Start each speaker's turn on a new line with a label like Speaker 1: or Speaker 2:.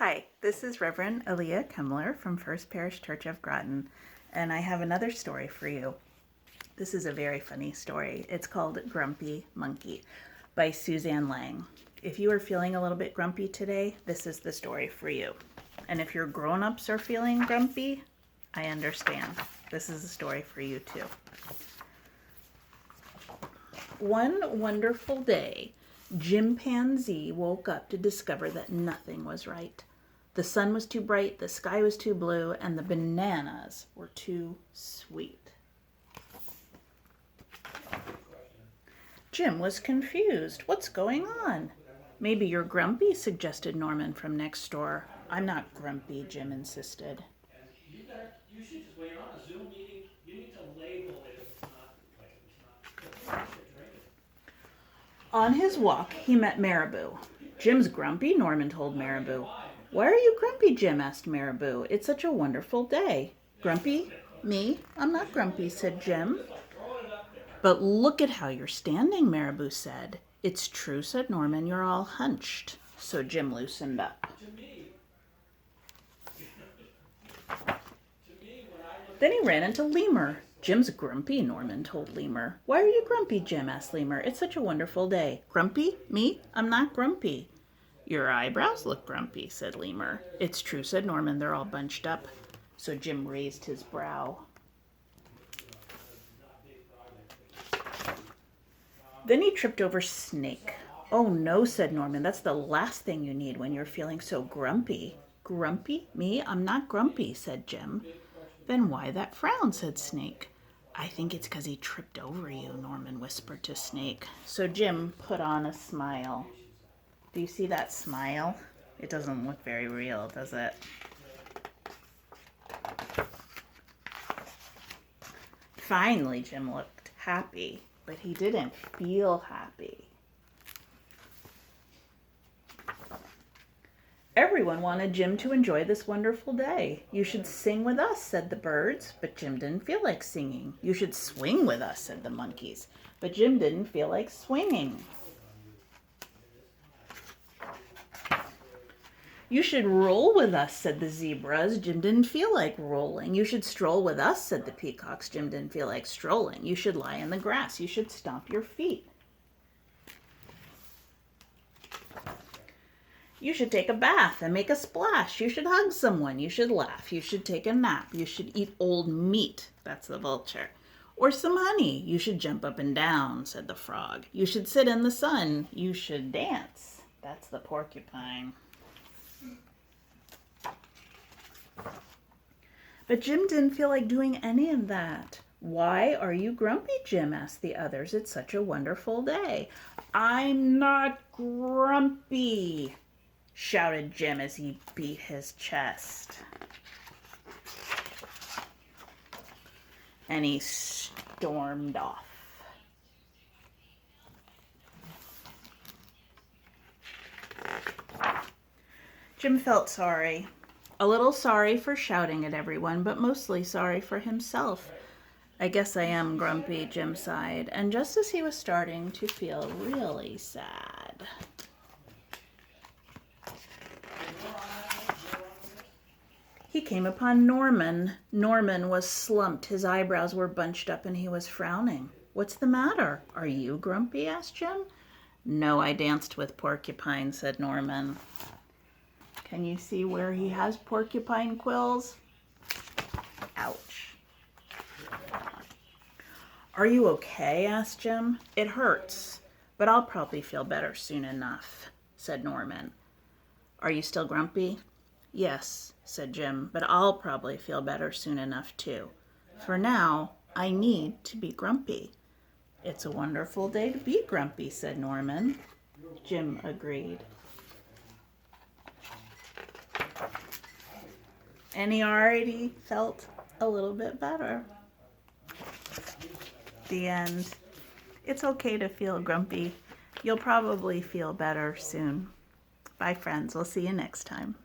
Speaker 1: Hi, this is Reverend Elea Kemler from First Parish Church of Groton, and I have another story for you. This is a very funny story. It's called Grumpy Monkey by Suzanne Lang. If you are feeling a little bit grumpy today, this is the story for you. And if your grown-ups are feeling grumpy, I understand. This is a story for you too. One wonderful day, Chimpanzee woke up to discover that nothing was right. The sun was too bright, the sky was too blue, and the bananas were too sweet. Jim was confused. What's going on? Maybe you're grumpy, suggested Norman from next door. I'm not grumpy, Jim insisted.
Speaker 2: You should just wait on a Zoom meeting. You need to label it if it's not.
Speaker 1: On his walk, he met Marabou. Jim's grumpy, Norman told Marabou. Why are you grumpy, Jim asked Marabou. It's such a wonderful day. Grumpy? Me? I'm not grumpy, said Jim. But look at how you're standing, Marabou said. It's true, said Norman. You're all hunched. So Jim loosened up. Then he ran into Lemur. Jim's grumpy, Norman told Lemur. Why are you grumpy, Jim asked Lemur. It's such a wonderful day. Grumpy? Me? I'm not grumpy. Your eyebrows look grumpy, said Lemur. It's true, said Norman. They're all bunched up. So Jim raised his brow. Then he tripped over Snake. Oh no, said Norman. That's the last thing you need when you're feeling so grumpy. Grumpy? Me? I'm not grumpy, said Jim. Then why that frown, said Snake. I think it's 'cause he tripped over you, Norman whispered to Snake. So Jim put on a smile. Do you see that smile? It doesn't look very real, does it? Finally, Jim looked happy, but he didn't feel happy. Everyone wanted Jim to enjoy this wonderful day. You should sing with us, said the birds, but Jim didn't feel like singing. You should swing with us, said the monkeys, but Jim didn't feel like swinging. You should roll with us, said the zebras. Jim didn't feel like rolling. You should stroll with us, said the peacocks. Jim didn't feel like strolling. You should lie in the grass. You should stomp your feet. You should take a bath and make a splash. You should hug someone. You should laugh. You should take a nap. You should eat old meat. That's the vulture. Or some honey. You should jump up and down, said the frog. You should sit in the sun. You should dance. That's the porcupine. But Jim didn't feel like doing any of that. Why are you grumpy, Jim asked the others. It's such a wonderful day. I'm not grumpy, shouted Jim as he beat his chest. And he stormed off. Jim felt sorry. A little sorry for shouting at everyone, but mostly sorry for himself. I guess I am grumpy, Jim sighed, and just as he was starting to feel really sad. He came upon Norman. Norman was slumped. His eyebrows were bunched up and he was frowning. What's the matter? Are you grumpy? Asked Jim. No, I danced with Porcupine, said Norman. Can you see where he has porcupine quills? Ouch. Are you okay? Asked Jim. It hurts, but I'll probably feel better soon enough, said Norman. Are you still grumpy? Yes, said Jim, but I'll probably feel better soon enough too. For now, I need to be grumpy. It's a wonderful day to be grumpy, said Norman. Jim agreed. And he already felt a little bit better. The end. It's okay to feel grumpy. You'll probably feel better soon. Bye, friends. We'll see you next time.